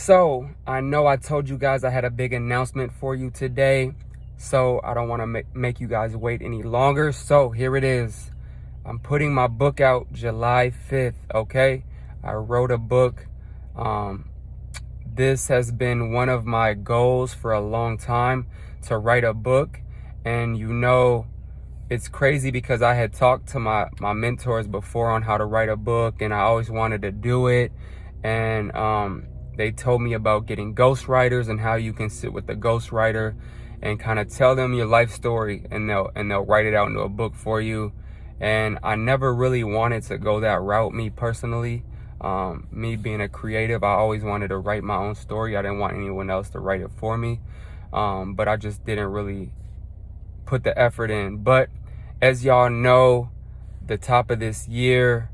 So, I know I told you guys I had a big announcement for you today, so I don't want to make you guys wait any longer. So, here it is. I'm putting my book out July 5th, okay? I wrote a book. This has been one of my goals for a long time, to write a book. And it's crazy because I had talked to my mentors before on how to write a book, and I always wanted to do it. And they told me about getting ghostwriters and how you can sit with the ghostwriter and kind of tell them your life story, and they'll write it out into a book for you. And I never really wanted to go that route, me personally. Me being a creative, I always wanted to write my own story. I didn't want anyone else to write it for me. But I just didn't really put the effort in. But as y'all know, the top of this year,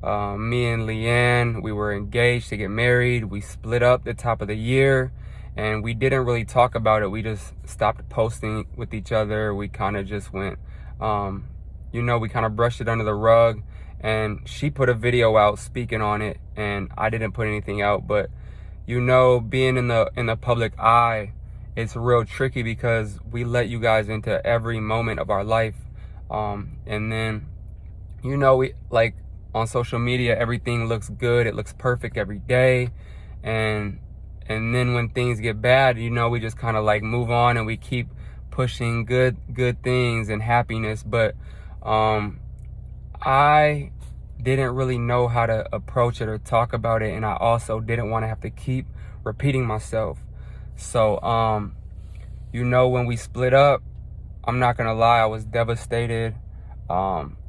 me and Leanne, we were engaged to get married. We split up the top of the year, and we didn't really talk about it. We just stopped posting with each other. We kind of just went, we kind of brushed it under the rug. And she put a video out speaking on it, and I didn't put anything out. But being in the public eye, it's real tricky because we let you guys into every moment of our life. And then we, like, on social media, everything looks good, it looks perfect every day, and then when things get bad, we just kind of like move on, and we keep pushing good things and happiness. But I didn't really know how to approach it or talk about it, and I also didn't want to have to keep repeating myself. So when we split up, I'm not gonna lie, I was devastated.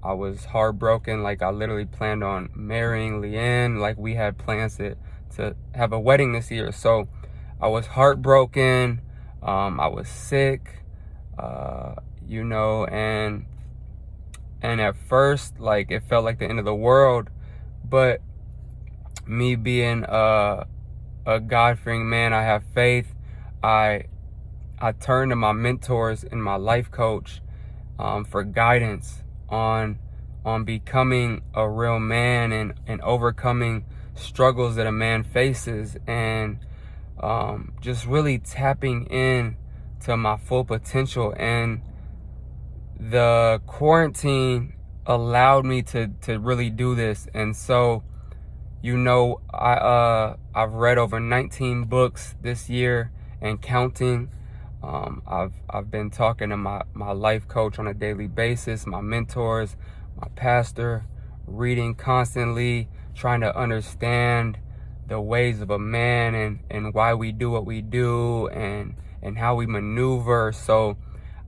I was heartbroken. Like, I literally planned on marrying Leanne. Like, we had plans to have a wedding this year. So I was heartbroken. I was sick, and at first, like, it felt like the end of the world. But me being a God-fearing man, I have faith. I turned to my mentors and my life coach for guidance on becoming a real man and overcoming struggles that a man faces, and just really tapping in to my full potential. And the quarantine allowed me to really do this. And so I've read over 19 books this year and counting. I've been talking to my life coach on a daily basis, my mentors, my pastor, reading constantly, trying to understand the ways of a man and why we do what we do, and how we maneuver, so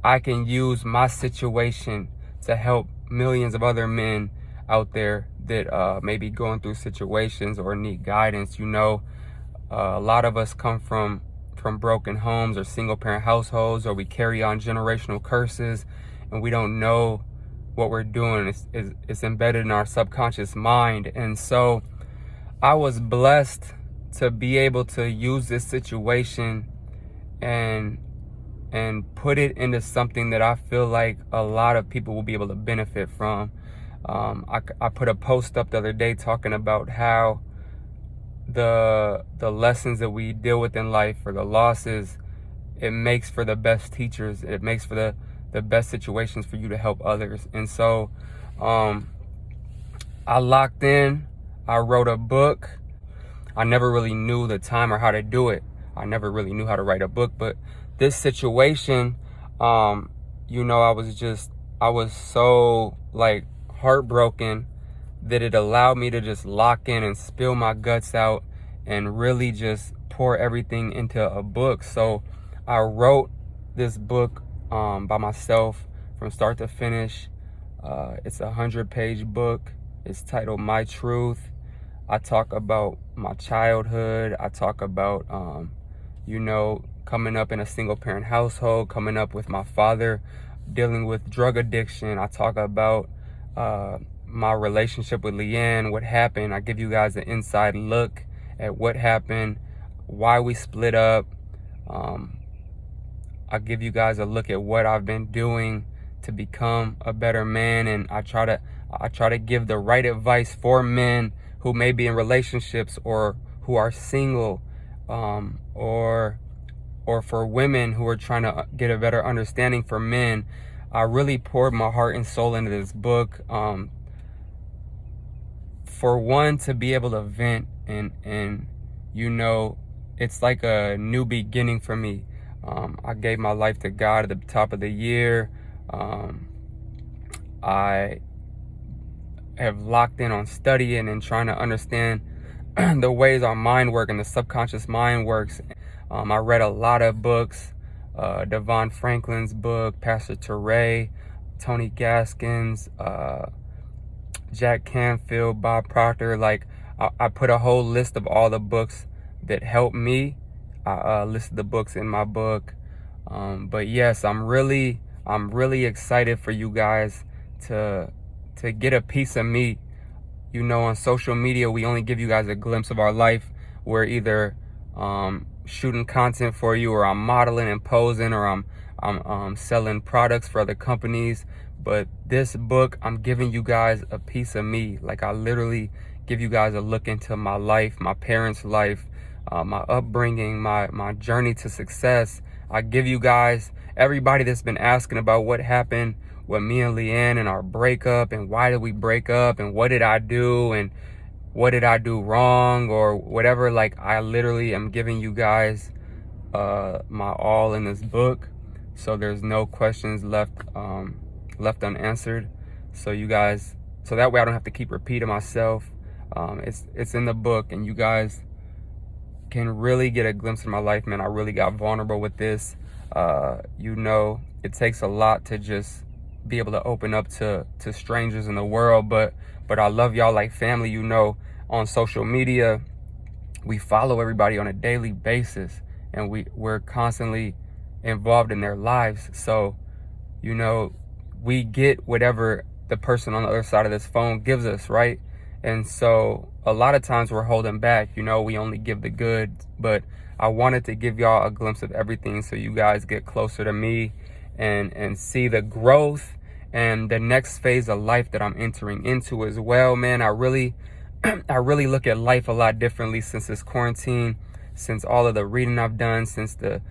I can use my situation to help millions of other men out there that may be going through situations or need guidance. A lot of us come from broken homes or single parent households, or we carry on generational curses, and we don't know what we're doing. It's embedded in our subconscious mind. And so I was blessed to be able to use this situation and put it into something that I feel like a lot of people will be able to benefit from. I put a post up the other day talking about how the lessons that we deal with in life, or the losses, it makes for the best teachers. It makes for the best situations for you to help others. And so I locked in. I wrote a book. I never really knew the time or how to do it. I never really knew how to write a book. But this situation, I was so, like, heartbroken that it allowed me to just lock in and spill my guts out and really just pour everything into a book. So I wrote this book by myself from start to finish. It's a 100-page book. It's titled My Truth. I talk about my childhood. I talk about, coming up in a single parent household, coming up with my father dealing with drug addiction. I talk about my relationship with Leanne, what happened. I give you guys an inside look at what happened, why we split up. I give you guys a look at what I've been doing to become a better man, and I try to give the right advice for men who may be in relationships or who are single, or for women who are trying to get a better understanding for men. I really poured my heart and soul into this book. For one, to be able to vent and it's like a new beginning for me. I gave my life to God at the top of the year. I have locked in on studying and trying to understand the ways our mind works and the subconscious mind works. I read a lot of books, Devon Franklin's book, Pastor Teray, Tony Gaskins, Jack Canfield, Bob Proctor. Like, I put a whole list of all the books that helped me. I listed the books in my book. But yes, I'm really excited for you guys to get a piece of me. On social media, we only give you guys a glimpse of our life. We're either shooting content for you, or I'm modeling and posing, or I'm selling products for other companies. But this book, I'm giving you guys a piece of me. Like, I literally give you guys a look into my life, my parents' life, my upbringing, my journey to success. I give you guys, everybody that's been asking about what happened with me and Leanne and our breakup, and why did we break up, and what did I do, and what did I do wrong, or whatever. Like, I literally am giving you guys my all in this book, so there's no questions left unanswered. So that way I don't have to keep repeating myself. It's in the book, and you guys can really get a glimpse of my life, man. I really got vulnerable with this. It takes a lot to just be able to open up to strangers in the world, but I love y'all like family. On social media, we follow everybody on a daily basis, and we're constantly involved in their lives. So we get whatever the person on the other side of this phone gives us, right? And so a lot of times we're holding back. We only give the good, but I wanted to give y'all a glimpse of everything, so you guys get closer to me and see the growth and the next phase of life that I'm entering into as well. Man, I really look at life a lot differently since this quarantine, since all of the reading I've done, since the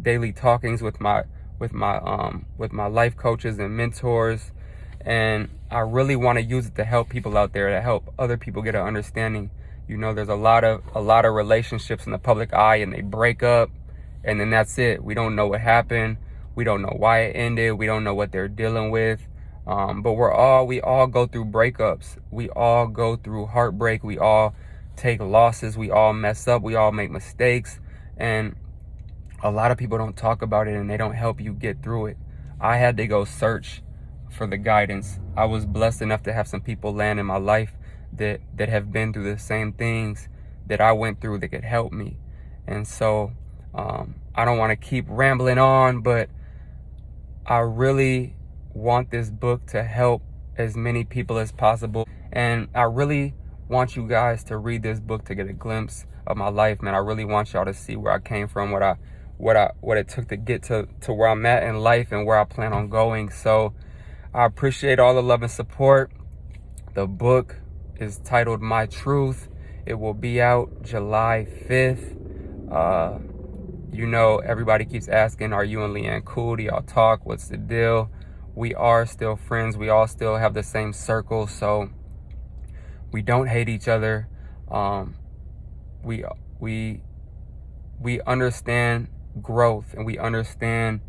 daily talkings with my life coaches and mentors. And I really want to use it to help people out there, to help other people get an understanding. There's a lot of relationships in the public eye, and they break up, and then that's it. We don't know what happened. We don't know why it ended. We don't know what they're dealing with. But we all go through breakups. We all go through heartbreak. We all take losses. We all mess up. We all make mistakes. And a lot of people don't talk about it, and they don't help you get through it. I had to go search for the guidance. I was blessed enough to have some people land in my life that have been through the same things that I went through that could help me. And so I don't want to keep rambling on, but I really want this book to help as many people as possible. And I really want you guys to read this book to get a glimpse of my life, man. I really want y'all to see where I came from, what it took to get to where I'm at in life, and where I plan on going. So I appreciate all the love and support. The book is titled My Truth. It will be out July 5th. Everybody keeps asking, are you and Leanne cool? Do y'all talk? What's the deal? We are still friends. We all still have the same circle, so we don't hate each other. We understand growth, and we understand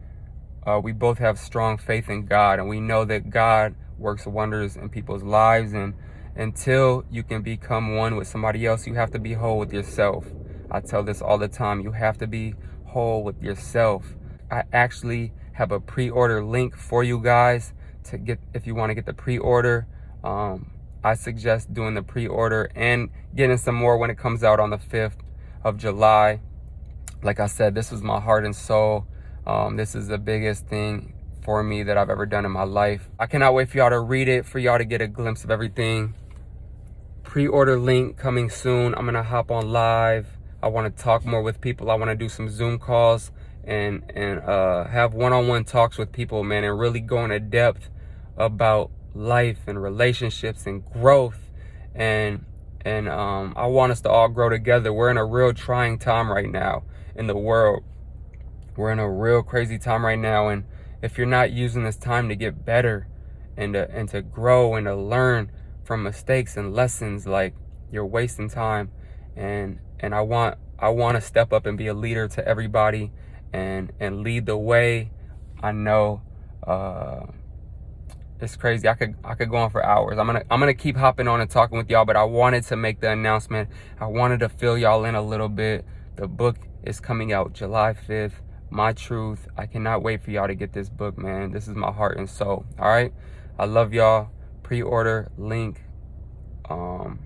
we both have strong faith in God, and we know that God works wonders in people's lives. And until you can become one with somebody else, you have to be whole with yourself. I tell this all the time. You have to be whole with yourself. I actually have a pre-order link for you guys to get. If you want to get the pre-order, I suggest doing the pre-order and getting some more when it comes out on the 5th of July. Like I said, this is my heart and soul. This is the biggest thing for me that I've ever done in my life. I cannot wait for y'all to read it, for y'all to get a glimpse of everything. Pre-order link coming soon. I'm gonna hop on live. I want to talk more with people. I want to do some Zoom calls and have one-on-one talks with people, man, and really go into depth about life and relationships and growth and And I want us to all grow together. We're in a real trying time right now in the world. We're in a real crazy time right now, and if you're not using this time to get better and to grow and to learn from mistakes and lessons, like, you're wasting time. And I want to step up and be a leader to everybody and lead the way. I know it's crazy. I could go on for hours. I'm gonna keep hopping on and talking with y'all, but I wanted to make the announcement. I wanted to fill y'all in a little bit. The book is coming out July 5th. My Truth. I cannot wait for y'all to get this book, man. This is my heart and soul. All right. I love y'all. Pre-order link. I'll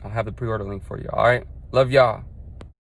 have the pre-order link for you. All right. Love y'all.